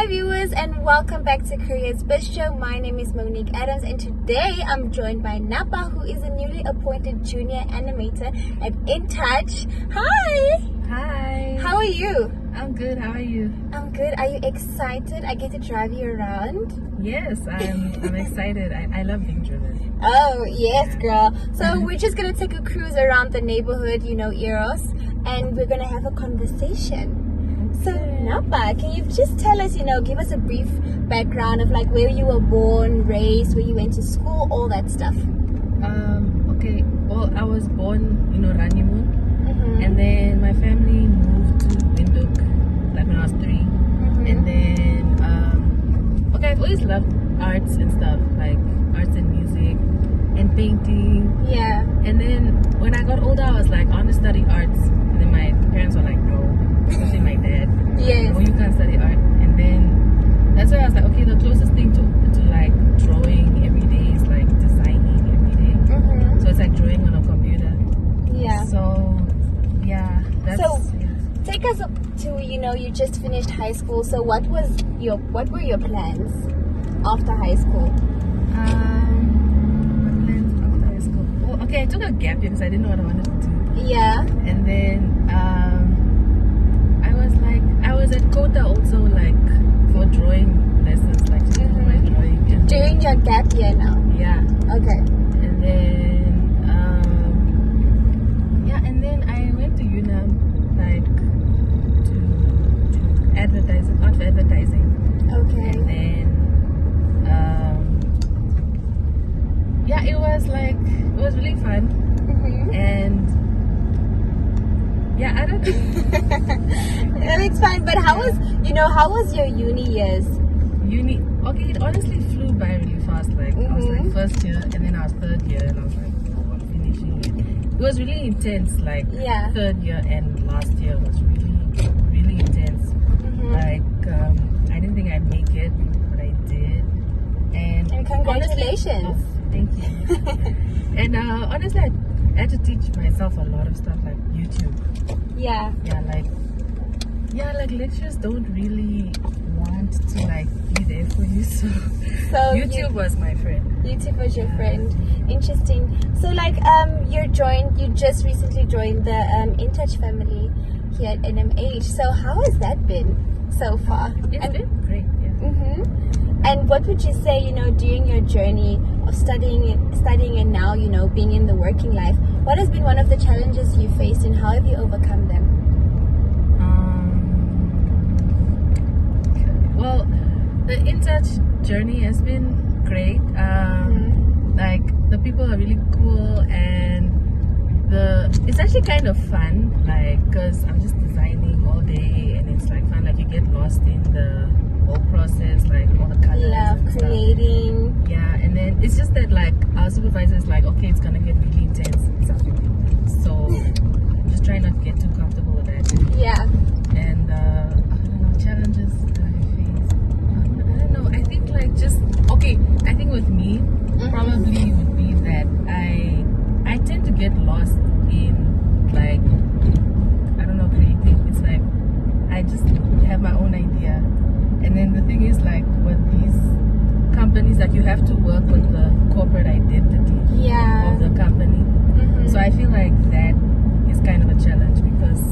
viewers, and welcome back to Careers Bistro. My name is Monique Adams, and today I'm joined by Napa, who is a newly appointed junior animator at Intouch. Hi! Hi! How are you? I'm good, how are you? I'm good. Are you excited? I get to drive you around? Yes, I'm excited. I love being driven. Oh, yes, girl. So we're just going to take a cruise around the neighborhood, Eros, and we're going to have a conversation. So, Napa, can you just tell us, give us a brief background of like where you were born, raised, where you went to school, all that stuff? Okay. Well, I was born, Ranimun, and then my family moved to Windhoek, like when I was 3. And then, I've always loved arts and stuff, like arts and music and painting. Yeah. And then when I got older, I was like, I want to study arts. And then my parents were like, no. Especially my dad. Yes. Oh, you can't study art. And then that's why I was like, okay, the closest thing to like drawing every day is like designing every day. So it's like drawing on a computer. Yeah. So yeah, that's take us up to, you just finished high school. So what were your plans after high school? My plans after high school. Well, okay, I took a gap year because I didn't know what I wanted to do. Yeah. And then I was at Kota also, like for drawing lessons, like my drawing. And During your gap year now? Yeah. Okay. And then and then I went to UNAM, like to advertising, art for advertising. Okay. And then it was really fun. And I don't know. That makes fine. But how was your uni years? Okay, it honestly flew by really fast. Like I was like first year, and then I was third year, and I was like, oh, I'm finishing it. It was really intense. Like third year and last year was really, really intense. Like I didn't think I'd make it, but I did. And congratulations! Honestly, thank you. And honestly, I had to teach myself a lot of stuff, like YouTube. Yeah. Like lecturers don't really want to like be there for you, so YouTube was my friend. YouTube was your friend. Interesting. So like you just recently joined the Intouch family here at NMH. So how has that been so far? It's been great, yeah. And what would you say, during your journey of studying and now, being in the working life, what has been one of the challenges you faced and how have you overcome them? Well, the Intouch journey has been great. Like the people are really cool, and it's actually kind of fun, like because I'm just designing all day, and it's like fun. Like you get lost in the whole process, like all the colors. Love creating. Stuff. Yeah, and then it's just that like our supervisor is like, okay, it's gonna get really intense. So I'm just trying not to get too comfortable with that. Yeah. And I don't know, challenges that I face. I don't know. I think I think with me probably would be that I tend to get lost in like creating. It's like I just have my own idea, and then the thing is like with these companies that you have to work with the corporate identity of the company. So I feel like that is kind of a challenge because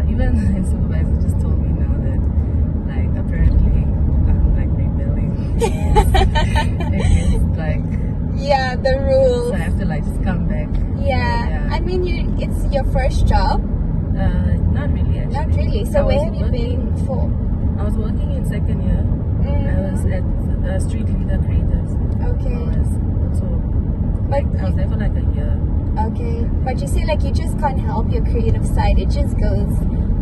even my supervisor just told me now that like apparently I'm like rebelling against like the rules. So I have to like just come back. I mean it's your first job? Not really actually. Not really. So where have you been before? I was working in second year. I was at Street Leader Creators. Okay. I was there for like a year. Okay, but you see, like you just can't help your creative side. It just goes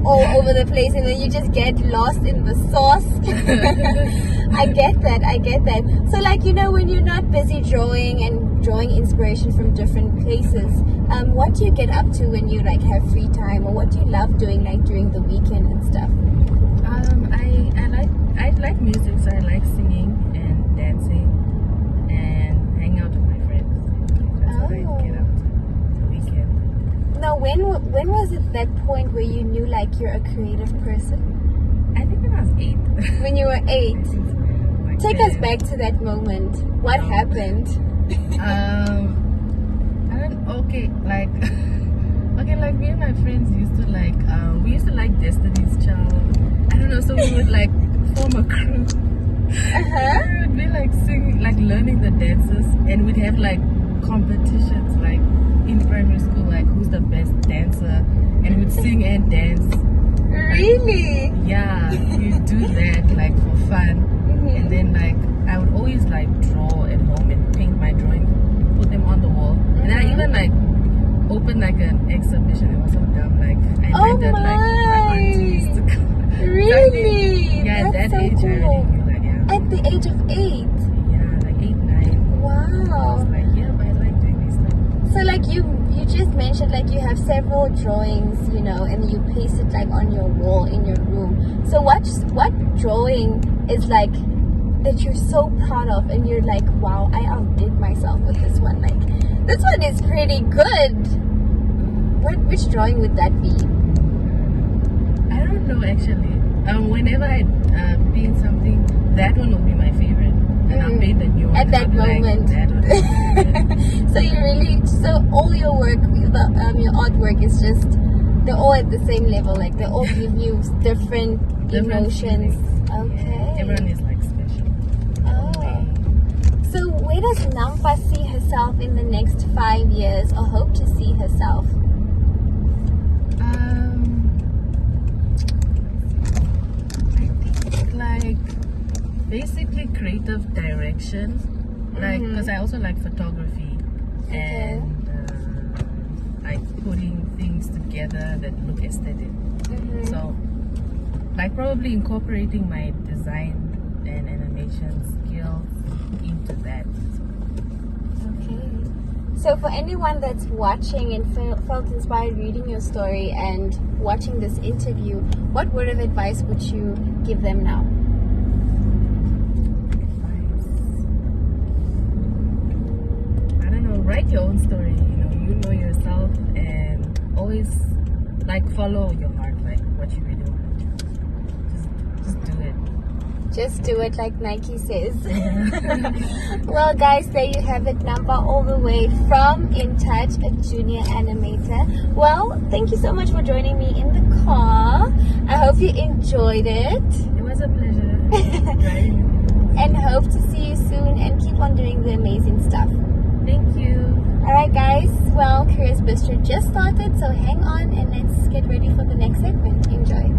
all over the place, and then you just get lost in the sauce. I get that. So, like when you're not busy drawing and drawing inspiration from different places, what do you get up to when you like have free time, or what do you love doing like during the weekend and stuff? I like music, so I like singing and dancing and hanging out with my friends. That's what I get up to the weekend. Now, when was it that point where you knew like you're a creative person? I think when I was 8. When you were 8. Like Take us back to that moment. What happened? I don't. Okay, like. Okay, like me and my friends used to like. We used to like Destiny's Child. I don't know. So we would like form a crew. We would be like singing, like learning the dances, and we'd have like competitions, like in primary school, like who's the best dancer, and we'd sing and dance. Really? Yeah, we do that like for fun, and then like I would always like draw at home and paint my drawings, put them on the wall, and I even like opened like an exhibition. It was so dumb. Like I invited like my aunties to come. Really? Yeah, at That's that so age I cool. already knew like yeah. At the age of 8. Yeah, like 8, 9. I Wow. was like, yeah, but I like doing this stuff. So like you just mentioned like you have several drawings, you know, and you paste it like on your wall in your room. So what drawing is like that you're so proud of and you're like, wow, I outdid myself with this one. Like this one is pretty good. Which drawing would that be? I don't know actually. Whenever I paint something, that one will be my favorite. And I'll paint the new one. At that I'll be like, moment. that one is my favorite. So you really, so all your work, your artwork is just, they're all at the same level. Like they all give you different emotions. feelings. Okay. Yeah, everyone is like special. Oh. So where does Namupa see herself in the next 5 years, or hope to see herself? I think like basically creative direction, like because I also like photography and like putting things together that look aesthetic. So like probably incorporating my design and animation skills into that. Okay. So for anyone that's watching and felt inspired reading your story and watching this interview, what word of advice would you give them now? I don't know, write your own story, you know yourself, and always like follow your heart, like what you really want. Just do it. Just do it like Nike says. Well guys, there you have it, Namupa all the way from Intouch, a junior animator. Well, thank you so much for joining me in the car. I hope you enjoyed it. It was a pleasure driving with you. And hope to see you soon and keep on doing the amazing stuff. Thank you. Alright guys, well, Careers Bistro just started, so hang on and let's get ready for the next segment. Enjoy.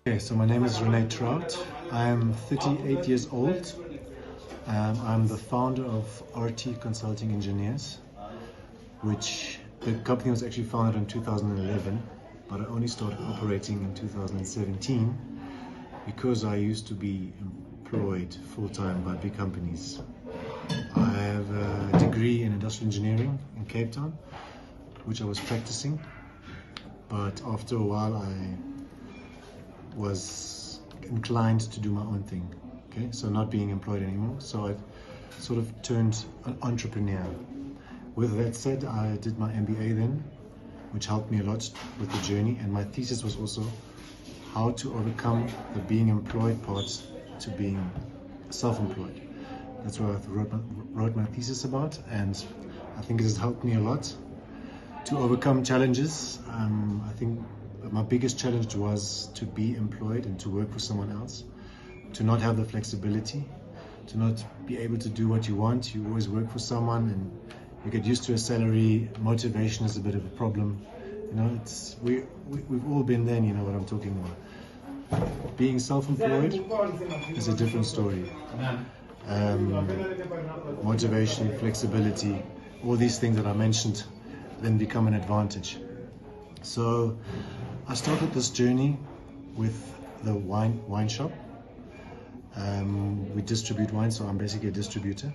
Okay, so my name is Rene Traut. I am 38 years old. I'm the founder of RT Consulting Engineers, which the company was actually founded in 2011, but I only started operating in 2017 because I used to be employed full-time by big companies. I have a degree in industrial engineering in Cape Town, which I was practicing, but after a while I was inclined to do my own thing. Okay, so not being employed anymore. So I sort of turned an entrepreneur. With that said, I did my MBA then, which helped me a lot with the journey. And my thesis was also how to overcome the being employed part to being self-employed. That's what I wrote my thesis about, and I think it has helped me a lot to overcome challenges. I think my biggest challenge was to be employed and to work for someone else, to not have the flexibility, to not be able to do what you want. You always work for someone and you get used to a salary. Motivation is a bit of a problem. You know, we've all been there, you know what I'm talking about. Being self-employed is a different story. Motivation, flexibility, all these things that I mentioned then become an advantage. So I started this journey with the wine shop. We distribute wine, so I'm basically a distributor.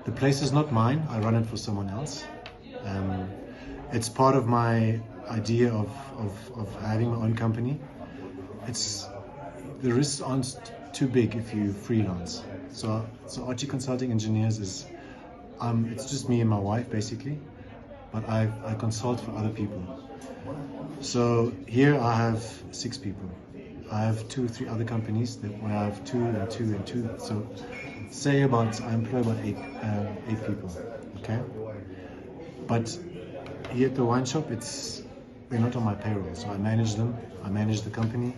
The place is not mine, I run it for someone else. It's part of my idea of having my own company, it's the risks aren't too big if you freelance. So Archie Consulting Engineers is it's just me and my wife basically, but I consult for other people. So here I have 6 people. I have 3 other companies where I have 2 and 2 and 2. So say I employ about 8 people. Okay, but here at the wine shop, they're not on my payroll, so I manage them. I manage the company.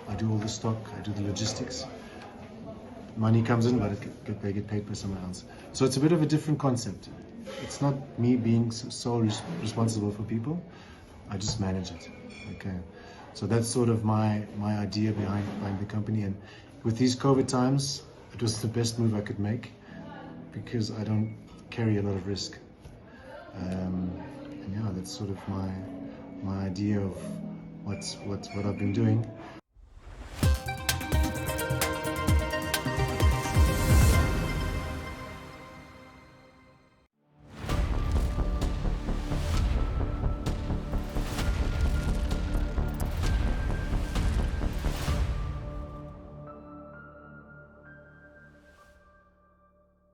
I do all the stock. I do the logistics. Money comes in, but they get paid by someone else. So it's a bit of a different concept. It's not me being solely responsible for people. I just manage it. Okay, so that's sort of my idea behind the company. And with these COVID times, it was the best move I could make because I don't carry a lot of risk. And yeah, that's sort of my idea of what I've been doing.